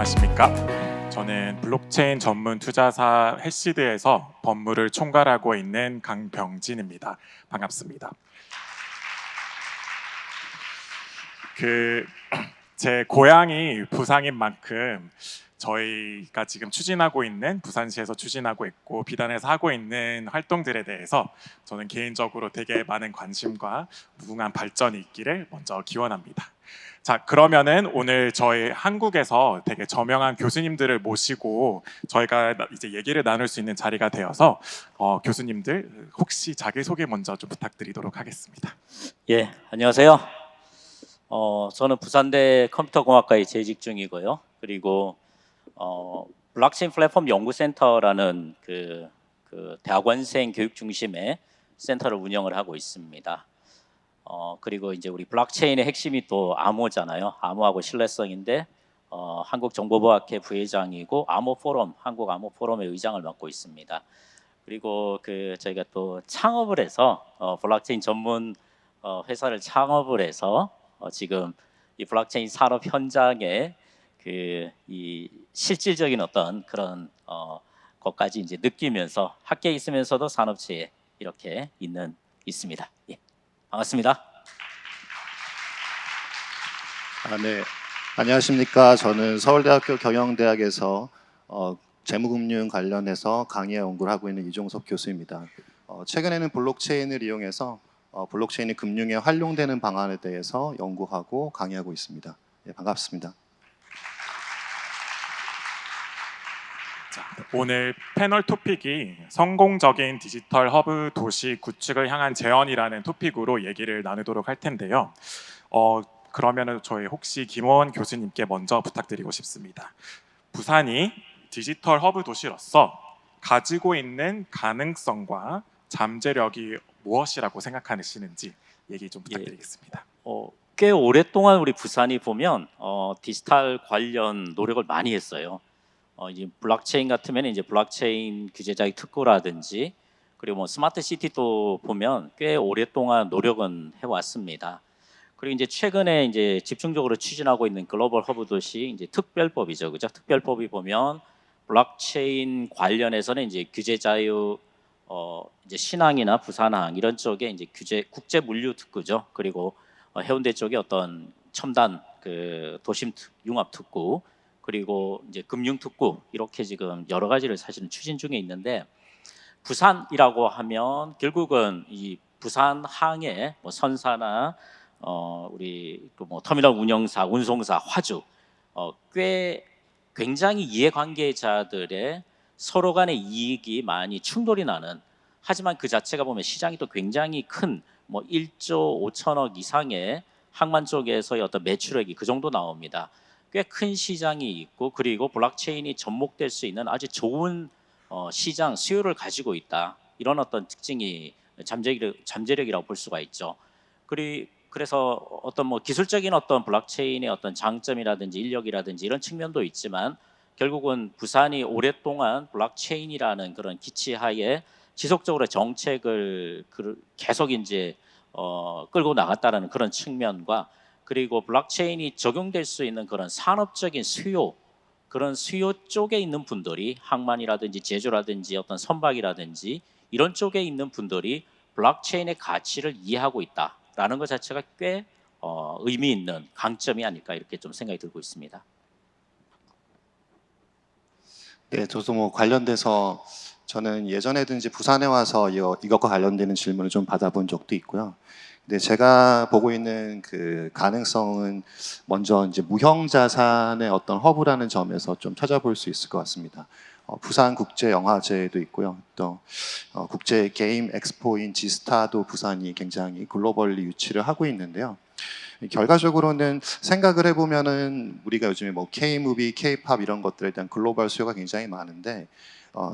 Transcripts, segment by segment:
안녕하십니까. 저는 블록체인 전문 투자사 해시드에서 법무를 총괄하고 있는 강병진입니다. 반갑습니다. 제 고향이 부산인 만큼 저희가 지금 추진하고 있는, 부산시에서 추진하고 있고 비단에서 하고 있는 활동들에 대해서 저는 개인적으로 되게 많은 관심과 무궁한 발전이 있기를 먼저 기원합니다. 자, 그러면은 오늘 저희 한국에서 되게 저명한 교수님들을 모시고 저희가 이제 얘기를 나눌 수 있는 자리가 되어서 교수님들 혹시 자기소개 먼저 좀 부탁드리도록 하겠습니다. 예, 안녕하세요. 저는 부산대 컴퓨터공학과에 재직 중이고요. 그리고 블록체인 플랫폼 연구센터라는 그 대학원생 교육 중심의 센터를 운영을 하고 있습니다. 그리고 이제 우리 블록체인의 핵심이 또 암호잖아요. 암호하고 신뢰성인데 한국정보보학회 부회장이고 암호포럼, 한국암호포럼의 의장을 맡고 있습니다. 그리고 저희가 또 창업을 해서 블록체인 전문 회사를 창업을 해서 지금 이 블록체인 산업 현장에 이 실질적인 어떤 그런 것까지 이제 느끼면서 학계에 있으면서도 산업체에 이렇게 있습니다. 예. 반갑습니다. 네, 안녕하십니까. 저는 서울대학교 경영대학에서 재무금융 관련해서 강의 연구를 하고 있는 이종섭 교수입니다. 최근에는 블록체인을 이용해서 블록체인이 금융에 활용되는 방안에 대해서 연구하고 강의하고 있습니다. 네, 반갑습니다. 자, 오늘 패널 토픽이 성공적인 디지털 허브 도시 구축을 향한 제언이라는 토픽으로 얘기를 나누도록 할 텐데요. 그러면은 저희 혹시 김원 교수님께 먼저 부탁드리고 싶습니다. 부산이 디지털 허브 도시로서 가지고 있는 가능성과 잠재력이 무엇이라고 생각하시는지 얘기 좀 부탁드리겠습니다. 꽤 오랫동안 우리 부산이 보면 디지털 관련 노력을 많이 했어요. 이제 블록체인 같으면 이제 블록체인 규제자의 특구라든지 그리고 뭐 스마트 시티도 보면 꽤 오랫동안 노력은 해왔습니다. 그리고 이제 최근에 이제 집중적으로 추진하고 있는 글로벌 허브 도시 이제 특별법이죠, 그죠? 특별법이 보면 블록체인 관련해서는 이제 규제 자유, 이제 신항이나 부산항 이런 쪽에 이제 국제 물류 특구죠. 그리고 해운대 쪽에 어떤 첨단 도심 융합 특구. 그리고 이제 금융특구 이렇게 지금 여러 가지를 사실은 추진 중에 있는데 부산이라고 하면 결국은 이 부산항의 뭐 선사나 우리 뭐 터미널 운영사, 운송사, 화주 꽤 굉장히 이해관계자들의 서로 간의 이익이 많이 충돌이 나는 하지만 그 자체가 보면 시장이 또 굉장히 큰 뭐 1조 5천억 이상의 항만 쪽에서의 어떤 매출액이 그 정도 나옵니다. 꽤 큰 시장이 있고 그리고 블록체인이 접목될 수 있는 아주 좋은 시장 수요를 가지고 있다. 이런 어떤 특징이 잠재력이라고 볼 수가 있죠. 그래서 어떤 뭐 기술적인 어떤 블록체인의 어떤 장점이라든지 인력이라든지 이런 측면도 있지만 결국은 부산이 오랫동안 블록체인이라는 그런 기치하에 지속적으로 정책을 계속 이제 끌고 나갔다는 그런 측면과 그리고 블록체인이 적용될 수 있는 그런 산업적인 수요, 그런 수요 쪽에 있는 분들이 항만이라든지 제조라든지 어떤 선박이라든지 이런 쪽에 있는 분들이 블록체인의 가치를 이해하고 있다라는 것 자체가 꽤 의미 있는 강점이 아닐까 이렇게 좀 생각이 들고 있습니다. 네, 저도 뭐 관련돼서 저는 예전에도 이제 부산에 와서 이것과 관련되는 질문을 좀 받아본 적도 있고요. 근데 제가 보고 있는 그 가능성은 먼저 이제 무형 자산의 어떤 허브라는 점에서 좀 찾아볼 수 있을 것 같습니다. 부산 국제 영화제도 있고요. 또 국제 게임 엑스포인 지스타도 부산이 굉장히 글로벌리 유치를 하고 있는데요. 결과적으로는 생각을 해보면은 우리가 요즘에 뭐 K-무비, K-팝 이런 것들에 대한 글로벌 수요가 굉장히 많은데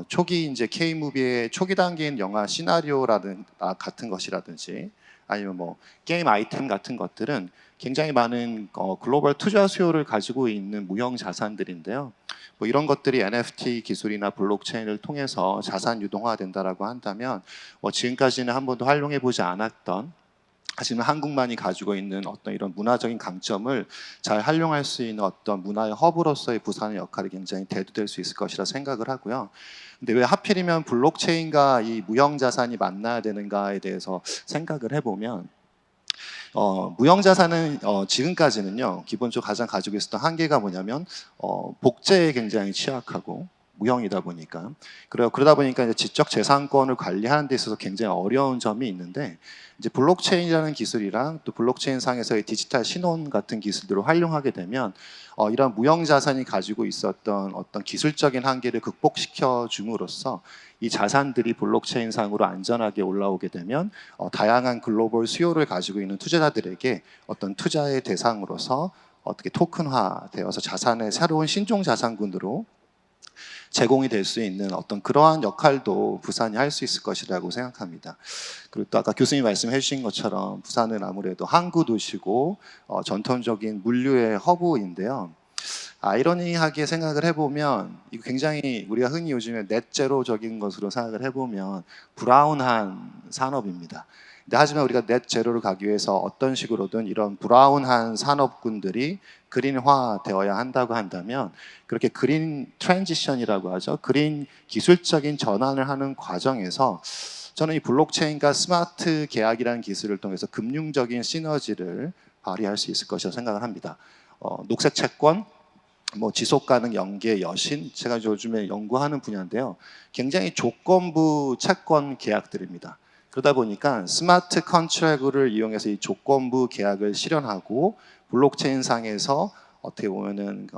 초기 이제 K-무비의 초기 단계인 영화 시나리오라든 같은 것이라든지 아니면 뭐 게임 아이템 같은 것들은 굉장히 많은 글로벌 투자 수요를 가지고 있는 무형 자산들인데요. 뭐 이런 것들이 NFT 기술이나 블록체인을 통해서 자산 유동화된다라고 한다면 지금까지는 한 번도 활용해 보지 않았던 하지만 한국만이 가지고 있는 어떤 이런 문화적인 강점을 잘 활용할 수 있는 어떤 문화의 허브로서의 부산의 역할이 굉장히 대두될 수 있을 것이라 생각을 하고요. 근데 왜 하필이면 블록체인과 이 무형자산이 만나야 되는가에 대해서 생각을 해보면 무형자산은 지금까지는요 기본적으로 가장 가지고 있었던 한계가 뭐냐면 복제에 굉장히 취약하고 무형이다 보니까 그러다 보니까 이제 지적 재산권을 관리하는 데 있어서 굉장히 어려운 점이 있는데 이제 블록체인이라는 기술이랑 또 블록체인 상에서의 디지털 신원 같은 기술들을 활용하게 되면 이런 무형자산이 가지고 있었던 어떤 기술적인 한계를 극복시켜 줌으로써 이 자산들이 블록체인 상으로 안전하게 올라오게 되면 다양한 글로벌 수요를 가지고 있는 투자자들에게 어떤 투자의 대상으로서 어떻게 토큰화되어서 자산의 새로운 신종 자산군으로 제공이 될 수 있는 어떤 그러한 역할도 부산이 할 수 있을 것이라고 생각합니다. 그리고 또 아까 교수님 말씀해 주신 것처럼 부산은 아무래도 항구 도시고 전통적인 물류의 허브인데요. 아이러니하게 생각을 해보면 이거 굉장히 우리가 흔히 요즘에 넷제로적인 것으로 생각을 해보면 브라운한 산업입니다. 근데 하지만 우리가 넷제로를 가기 위해서 어떤 식으로든 이런 브라운한 산업군들이 그린화 되어야 한다고 한다면 그렇게 그린 트랜지션이라고 하죠. 그린 기술적인 전환을 하는 과정에서 저는 이 블록체인과 스마트 계약이라는 기술을 통해서 금융적인 시너지를 발휘할 수 있을 것이라고 생각을 합니다. 녹색 채권, 지속 가능 연계 여신 제가 요즘에 연구하는 분야인데요. 굉장히 조건부 채권 계약들입니다. 그러다 보니까 스마트 컨트랙을 이용해서 이 조건부 계약을 실현하고 블록체인 상에서 어떻게 보면은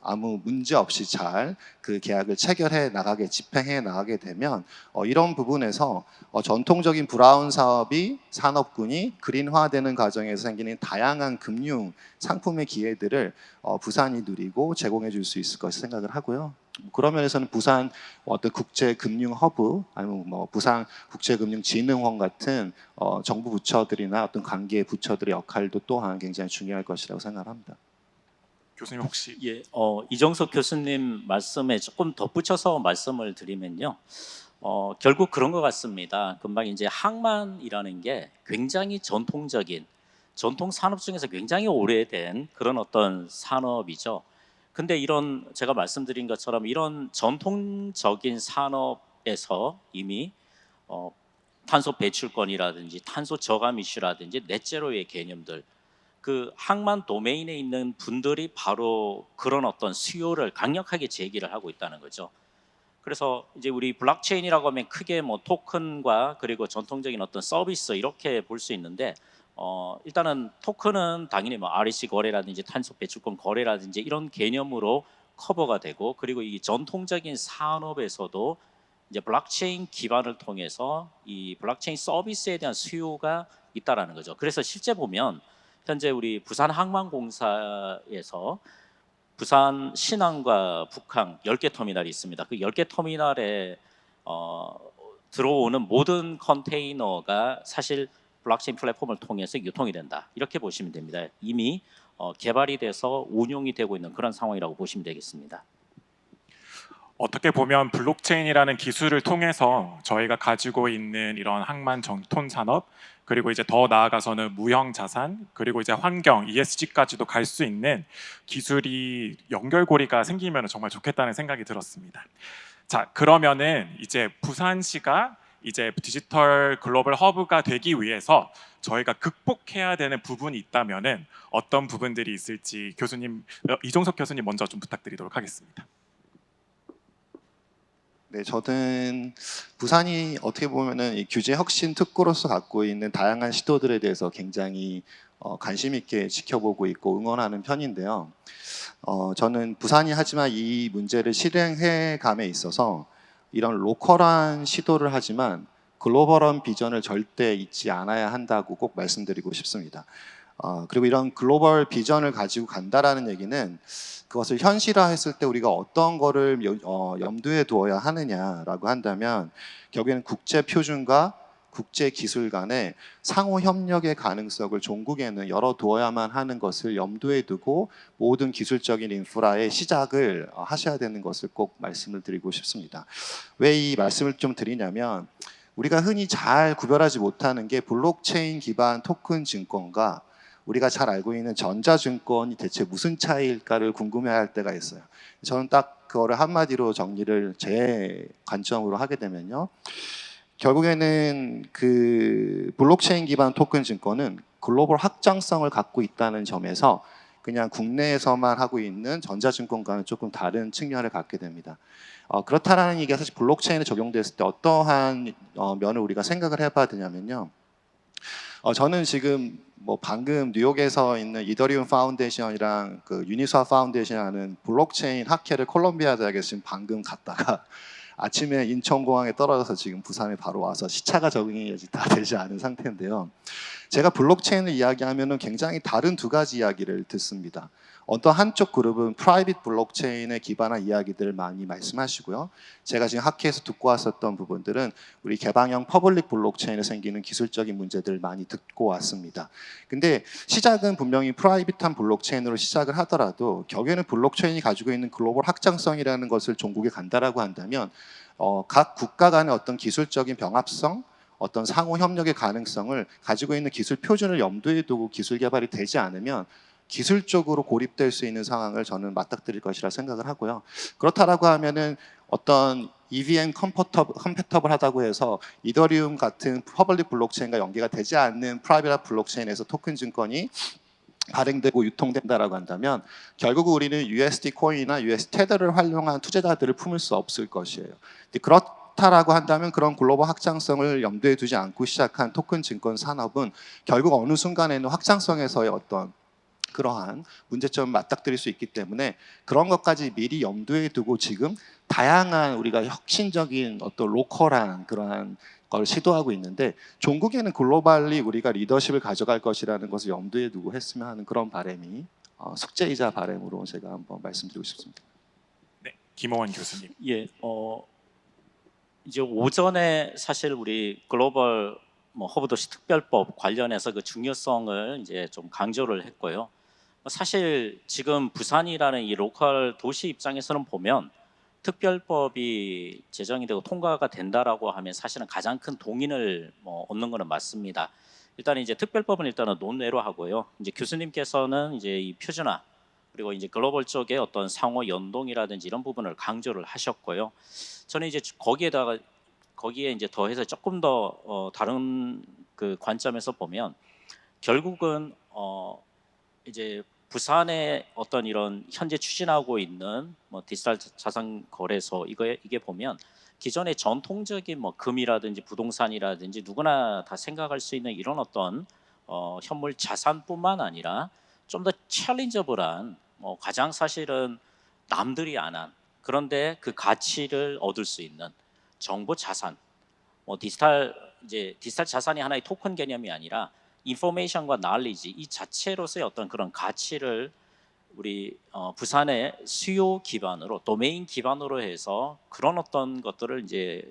아무 문제 없이 잘 그 계약을 체결해 나가게 집행해 나가게 되면 이런 부분에서 전통적인 브라운 사업이 산업군이 그린화되는 과정에서 생기는 다양한 금융 상품의 기회들을 부산이 누리고 제공해 줄 수 있을 것이 생각을 하고요. 그런 면에서는 부산 어떤 국제 금융 허브 아니면 부산 국제금융진흥원 같은 정부 부처들이나 어떤 관계 부처들의 역할도 또한 굉장히 중요할 것이라고 생각합니다. 교수님 혹시 예, 이정석 교수님 말씀에 조금 덧붙여서 말씀을 드리면요. 결국 그런 것 같습니다. 금방 이제 항만이라는 게 굉장히 전통 산업 중에서 굉장히 오래된 그런 어떤 산업이죠. 근데 이런 제가 말씀드린 것처럼 이런 전통적인 산업에서 이미 탄소 배출권이라든지 탄소 저감 이슈라든지 넷제로의 개념들 그 항만 도메인에 있는 분들이 바로 그런 어떤 수요를 강력하게 제기를 하고 있다는 거죠. 그래서 이제 우리 블록체인이라고 하면 크게 토큰과 그리고 전통적인 어떤 서비스 이렇게 볼 수 있는데 일단은 토큰은 당연히 REC 거래라든지 탄소 배출권 거래라든지 이런 개념으로 커버가 되고 그리고 이 전통적인 산업에서도 이제 블록체인 기반을 통해서 이 블록체인 서비스에 대한 수요가 있다라는 거죠. 그래서 실제 보면 현재 우리 부산항만공사에서 부산 신항과 북항 10개 터미널이 있습니다. 그 10개 터미널에 들어오는 모든 컨테이너가 사실 블록체인 플랫폼을 통해서 유통이 된다. 이렇게 보시면 됩니다. 이미 개발이 돼서 운용이 되고 있는 그런 상황이라고 보시면 되겠습니다. 어떻게 보면 블록체인이라는 기술을 통해서 저희가 가지고 있는 이런 항만 전통 산업 그리고 이제 더 나아가서는 무형 자산 그리고 이제 환경 ESG까지도 갈 수 있는 기술이 연결고리가 생기면 정말 좋겠다는 생각이 들었습니다. 자, 그러면은 이제 부산시가 이제 디지털 글로벌 허브가 되기 위해서 저희가 극복해야 되는 부분이 있다면은 어떤 부분들이 있을지 교수님 이종석 교수님 먼저 좀 부탁드리도록 하겠습니다. 네, 저는 부산이 어떻게 보면은 이 규제 혁신 특구로서 갖고 있는 다양한 시도들에 대해서 굉장히 관심 있게 지켜보고 있고 응원하는 편인데요. 저는 부산이 하지만 이 문제를 실행해 감에 있어서 이런 로컬한 시도를 하지만 글로벌한 비전을 절대 잊지 않아야 한다고 꼭 말씀드리고 싶습니다. 그리고 이런 글로벌 비전을 가지고 간다라는 얘기는 그것을 현실화했을 때 우리가 어떤 거를 염두에 두어야 하느냐라고 한다면 결국에는 국제 표준과 국제 기술 간의 상호 협력의 가능성을 종국에는 열어두어야만 하는 것을 염두에 두고 모든 기술적인 인프라의 시작을 하셔야 되는 것을 꼭 말씀을 드리고 싶습니다. 왜 이 말씀을 좀 드리냐면 우리가 흔히 잘 구별하지 못하는 게 블록체인 기반 토큰 증권과 우리가 잘 알고 있는 전자증권이 대체 무슨 차이일까를 궁금해할 때가 있어요. 저는 딱 그거를 한마디로 정리를 제 관점으로 하게 되면요. 결국에는 그 블록체인 기반 토큰 증권은 글로벌 확장성을 갖고 있다는 점에서 그냥 국내에서만 하고 있는 전자증권과는 조금 다른 측면을 갖게 됩니다. 그렇다라는 얘기가 사실 블록체인에 적용됐을 때 어떠한 면을 우리가 생각을 해봐야 되냐면요. 저는 지금 뭐 방금 뉴욕에서 있는 이더리움 파운데이션이랑 그 유니스왑 파운데이션이라는 블록체인 학회를 콜롬비아 대학에서 지금 방금 갔다가 아침에 인천공항에 떨어져서 지금 부산에 바로 와서 시차가 적응이 아직 다 되지 않은 상태인데요. 제가 블록체인을 이야기하면은 굉장히 다른 두 가지 이야기를 듣습니다. 어떤 한쪽 그룹은 프라이빗 블록체인에 기반한 이야기들을 많이 말씀하시고요. 제가 지금 학회에서 듣고 왔었던 부분들은 우리 개방형 퍼블릭 블록체인에 생기는 기술적인 문제들을 많이 듣고 왔습니다. 근데 시작은 분명히 프라이빗한 블록체인으로 시작을 하더라도 결국에는 블록체인이 가지고 있는 글로벌 확장성이라는 것을 종국에 간다라고 한다면 각 국가 간의 어떤 기술적인 병합성, 어떤 상호 협력의 가능성을 가지고 있는 기술 표준을 염두에 두고 기술 개발이 되지 않으면 기술적으로 고립될 수 있는 상황을 저는 맞닥뜨릴 것이라 생각을 하고요. 그렇다라고 하면은 어떤 EVM 컴패터블하다고 해서 이더리움 같은 퍼블릭 블록체인과 연계가 되지 않는 프라이빗 블록체인에서 토큰 증권이 발행되고 유통된다라고 한다면 결국 우리는 USD 코인이나 USD 테더를 활용한 투자자들을 품을 수 없을 것이에요. 그렇다라고 한다면 그런 글로벌 확장성을 염두에 두지 않고 시작한 토큰 증권 산업은 결국 어느 순간에는 확장성에서의 어떤 그러한 문제점을 맞닥뜨릴 수 있기 때문에 그런 것까지 미리 염두에 두고 지금 다양한 우리가 혁신적인 어떤 로컬한 그러한 걸 시도하고 있는데 종국에는 글로벌리 우리가 리더십을 가져갈 것이라는 것을 염두에 두고 했으면 하는 그런 바람이 숙제이자 바람으로 제가 한번 말씀드리고 싶습니다. 네, 김호원 교수님. 예, 이제 오전에 사실 우리 글로벌 허브도시 특별법 관련해서 그 중요성을 이제 좀 강조를 했고요. 사실 지금 부산이라는 이 로컬 도시 입장에서는 보면 특별법이 제정이 되고 통과가 된다라고 하면 사실은 가장 큰 동의를 얻는 것은 맞습니다. 일단 이제 특별법은 일단은 논외로 하고요. 이제 교수님께서는 이제 이 표준화 그리고 이제 글로벌 쪽의 어떤 상호 연동이라든지 이런 부분을 강조를 하셨고요. 저는 이제 거기에 이제 더해서 조금 더 다른 그 관점에서 보면 결국은 이제 부산의 어떤 이런 현재 추진하고 있는 디지털 자산 거래소 이게 보면 기존의 전통적인 금이라든지 부동산이라든지 누구나 다 생각할 수 있는 이런 어떤 현물 자산뿐만 아니라 좀 더 챌린저블한 가장 사실은 남들이 안 한 그런데 그 가치를 얻을 수 있는 정보 자산, 디지털 자산이 하나의 토큰 개념이 아니라 인포메이션과 날리지 이 자체로서의 어떤 그런 가치를 우리 부산의 수요 기반으로 도메인 기반으로 해서 그런 어떤 것들을 이제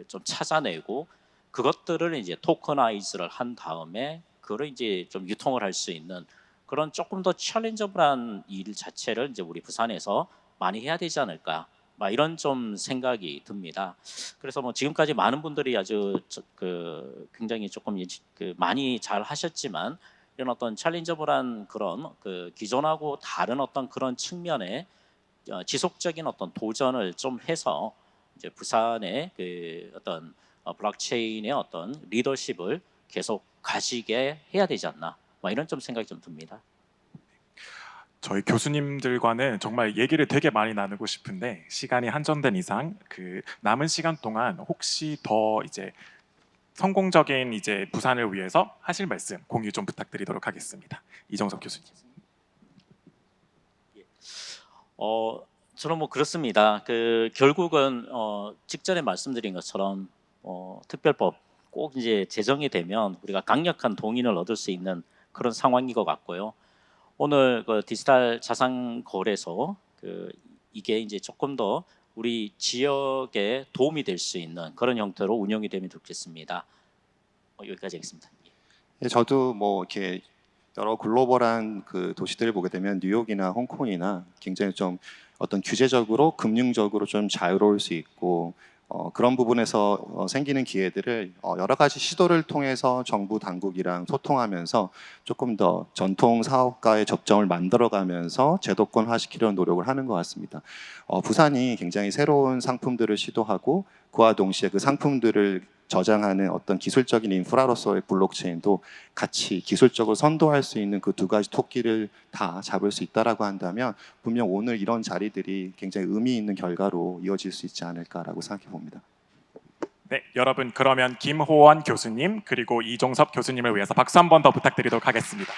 좀 찾아내고 그것들을 이제 토커나이즈를 한 다음에 그걸 이제 좀 유통을 할 수 있는 그런 조금 더 챌린저블한 일 자체를 이제 우리 부산에서 많이 해야 되지 않을까. 막 이런 좀 생각이 듭니다. 그래서 지금까지 많은 분들이 아주 굉장히 조금 많이 잘 하셨지만 이런 어떤 챌린저블한 그런 기존하고 다른 어떤 그런 측면의 지속적인 어떤 도전을 좀 해서 이제 부산의 어떤 블록체인의 어떤 리더십을 계속 가지게 해야 되지 않나. 막 이런 좀 생각이 좀 듭니다. 저희 교수님들과는 정말 얘기를 되게 많이 나누고 싶은데 시간이 한정된 이상 그 남은 시간 동안 혹시 더 이제 성공적인 이제 부산을 위해서 하실 말씀 공유 좀 부탁드리도록 하겠습니다. 이정석 교수님. 저는 그렇습니다. 결국은 직전에 말씀드린 것처럼 특별법 꼭 이제 제정이 되면 우리가 강력한 동의를 얻을 수 있는 그런 상황인 것 같고요. 오늘 디지털 자산 거래소 이게 이제 조금 더 우리 지역에 도움이 될 수 있는 그런 형태로 운영이 되면 좋겠습니다. 여기까지 하겠습니다. 예, 저도 이렇게 여러 글로벌한 그 도시들을 보게 되면 뉴욕이나 홍콩이나 굉장히 좀 어떤 규제적으로 금융적으로 좀 자유로울 수 있고 그런 부분에서 생기는 기회들을 여러 가지 시도를 통해서 정부 당국이랑 소통하면서 조금 더 전통 사업가의 접점을 만들어가면서 제도권화시키려는 노력을 하는 것 같습니다. 부산이 굉장히 새로운 상품들을 시도하고 그와 동시에 그 상품들을 저장하는 어떤 기술적인 인프라로서의 블록체인도 같이 기술적으로 선도할 수 있는 그 두 가지 토끼를 다 잡을 수 있다라고 한다면 분명 오늘 이런 자리들이 굉장히 의미 있는 결과로 이어질 수 있지 않을까라고 생각해 봅니다. 네, 여러분 그러면 김호원 교수님 그리고 이종섭 교수님을 위해서 박수 한 번 더 부탁드리도록 하겠습니다.